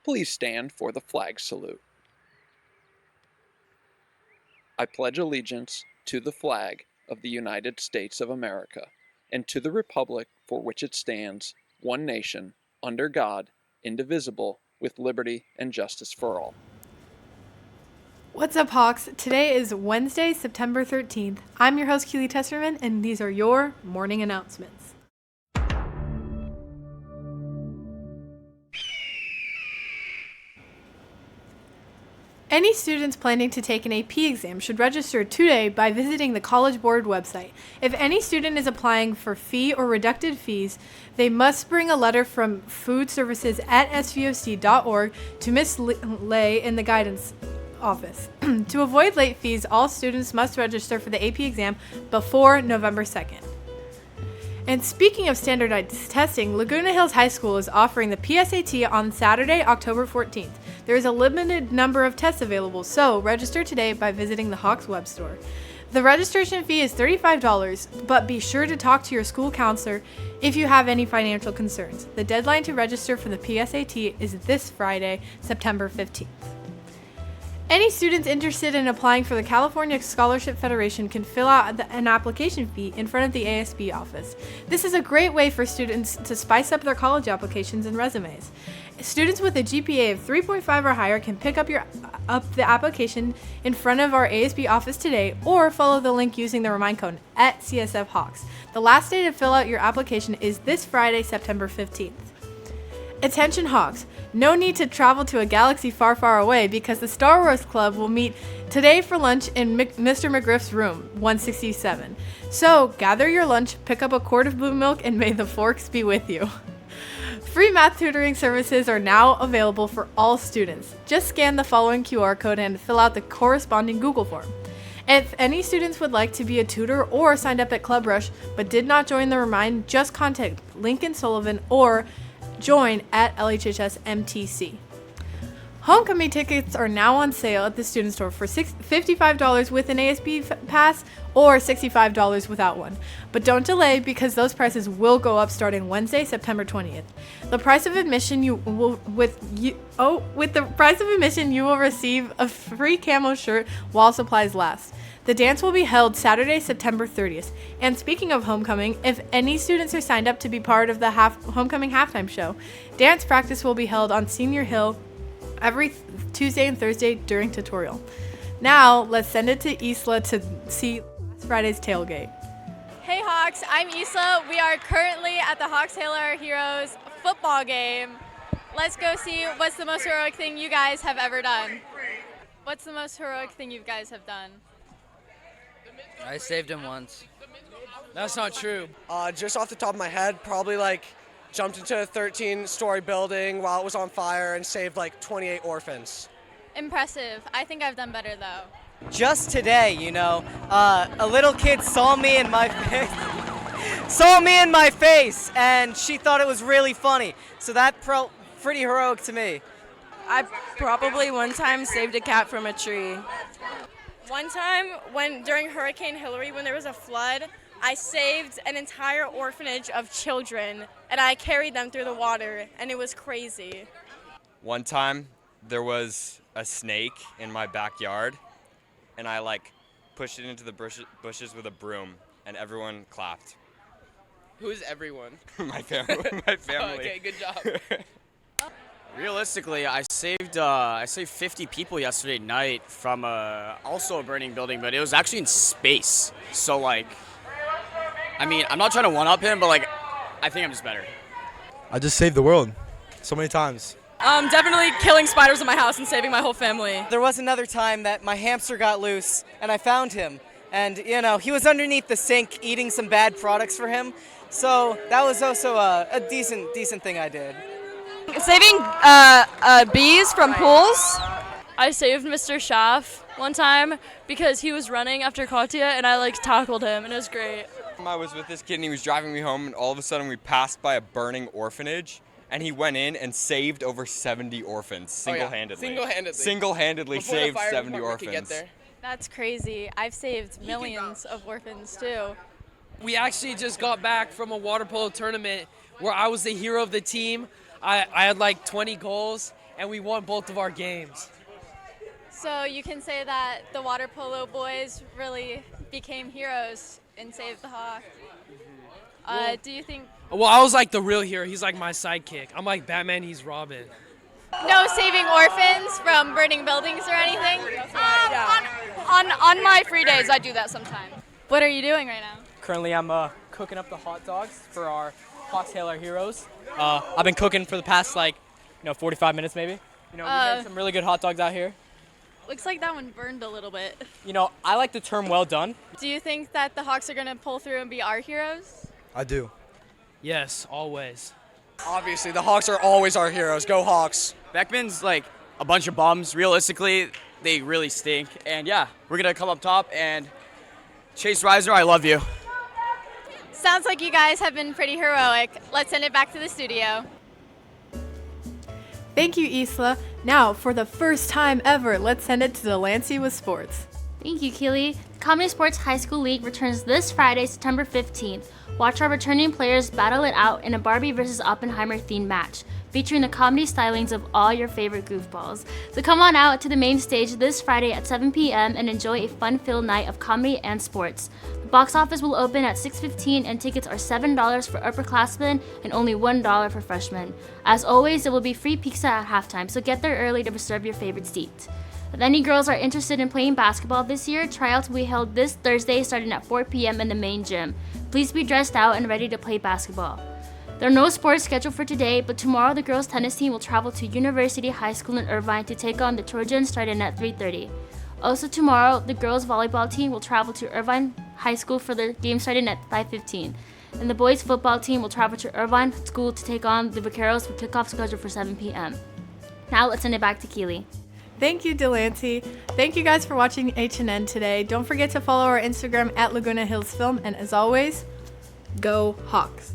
Please stand for the flag salute. I pledge allegiance to the flag of the United States of America and to the republic for which it stands, one nation, under God, indivisible, with liberty and justice for all. What's up, Hawks? Today is Wednesday, September 13th. I'm your host, Keely Tesserman, and these are your morning announcements. Any students planning to take an AP exam should register today by visiting the College Board website. If any student is applying for fee or reducted fees, they must bring a letter from foodservices@svoc.org to Ms. Lay in the guidance office. To avoid late fees, all students must register for the AP exam before November 2nd. And speaking of standardized testing, Laguna Hills High School is offering the PSAT on Saturday, October 14th. There is a limited number of tests available, so register today by visiting the Hawks web store. The registration fee is $35, but be sure to talk to your school counselor if you have any financial concerns. The deadline to register for the PSAT is this Friday, September 15th. Any students interested in applying for the California Scholarship Federation can fill out an application fee in front of the ASB office. This is a great way for students to spice up their college applications and resumes. Students with a GPA of 3.5 or higher can pick up the application in front of our ASB office today or follow the link using the remind code at CSF Hawks. The last day to fill out your application is this Friday, September 15th. Attention Hawks, no need to travel to a galaxy far, far away because the Star Wars Club will meet today for lunch in Mr. McGriff's room, 167. So gather your lunch, pick up a quart of blue milk, and may the forks be with you. Free math tutoring services are now available for all students. Just scan the following QR code and fill out the corresponding Google form. If any students would like to be a tutor or signed up at Club Rush but did not join the Remind, just contact Lincoln Sullivan or join at LHHS MTC. Homecoming tickets are now on sale at the student store for $55 with an ASB pass or $65 without one. But don't delay because those prices will go up starting Wednesday, September 20th. The price of admission with the price of admission you will receive a free camo shirt while supplies last. The dance will be held Saturday, September 30th. And speaking of homecoming, if any students are signed up to be part of the homecoming halftime show, dance practice will be held on Senior Hill every Tuesday and Thursday during tutorial. Now, let's send it to Isla to see last Friday's tailgate. Hey Hawks, I'm Isla. We are currently at the Hawks Hail Our Heroes football game. Let's go see what's the most heroic thing you guys have ever done. What's the most heroic thing you guys have done? I saved him once. That's not true. Just off the top of my head, probably jumped into a 13-story building while it was on fire and saved 28 orphans. Impressive. I think I've done better though. Just today, a little kid saw me in my face, and she thought it was really funny. So that pretty heroic to me. I probably one time saved a cat from a tree. One time during Hurricane Hillary, when there was a flood, I saved an entire orphanage of children, and I carried them through the water, and it was crazy. One time, there was a snake in my backyard, and I pushed it into the bushes with a broom, and everyone clapped. Who is everyone? My family. My family. Okay, good job. Realistically, I saved 50 people yesterday night from also a burning building, but it was actually in space. So I'm not trying to one-up him, but I think I'm just better. I just saved the world so many times. Definitely killing spiders in my house and saving my whole family. There was another time that my hamster got loose, and I found him. And, he was underneath the sink eating some bad products for him. So that was also a decent thing I did. Saving bees from pools. I saved Mr. Schaff one time because he was running after Katya, and I tackled him, and it was great. I was with this kid, and he was driving me home, and all of a sudden we passed by a burning orphanage, and he went in and saved over 70 orphans single-handedly. Single-handedly Before the saved fire 70 department could get orphans. there. That's crazy. I've saved millions of orphans too. We actually just got back from a water polo tournament where I was the hero of the team. I had 20 goals, and we won both of our games. So you can say that the water polo boys really became heroes and saved the Hawk. Do you think Well, I was like the real hero. He's like my sidekick. I'm like Batman, he's Robin. no saving orphans from burning buildings or anything? On my free days, I do that sometimes. What are you doing right now? Currently, I'm cooking up the hot dogs for our Hawks Hail Our Heroes. I've been cooking for the past 45 minutes maybe. We made some really good hot dogs out here. Looks like that one burned a little bit. I like the term well done. Do you think that the Hawks are going to pull through and be our heroes? I do. Yes, always. Obviously, the Hawks are always our heroes. Go Hawks. Beckman's like a bunch of bums. Realistically, they really stink. And yeah, we're going to come up top and Chase Reiser, I love you. Sounds like you guys have been pretty heroic. Let's send it back to the studio. Thank you, Isla. Now, for the first time ever, let's send it to Delancey with sports. Thank you, Keely. The Comedy Sports High School League returns this Friday, September 15th. Watch our returning players battle it out in a Barbie vs. Oppenheimer themed match, featuring the comedy stylings of all your favorite goofballs. So come on out to the main stage this Friday at 7 p.m. and enjoy a fun-filled night of comedy and sports. The box office will open at 6:15 and tickets are $7 for upperclassmen and only $1 for freshmen. As always, there will be free pizza at halftime, so get there early to reserve your favorite seat. If any girls are interested in playing basketball this year, tryouts will be held this Thursday starting at 4 p.m. in the main gym. Please be dressed out and ready to play basketball. There are no sports scheduled for today, but tomorrow the girls' tennis team will travel to University High School in Irvine to take on the Trojans starting at 3:30. Also tomorrow, the girls' volleyball team will travel to Irvine High School for the game starting at 5:15. And the boys' football team will travel to Irvine School to take on the Vaqueros with kickoff scheduled for 7 p.m. Now let's send it back to Keely. Thank you, Delancey. Thank you guys for watching HNN today. Don't forget to follow our Instagram at Laguna Hills Film. And as always, go Hawks.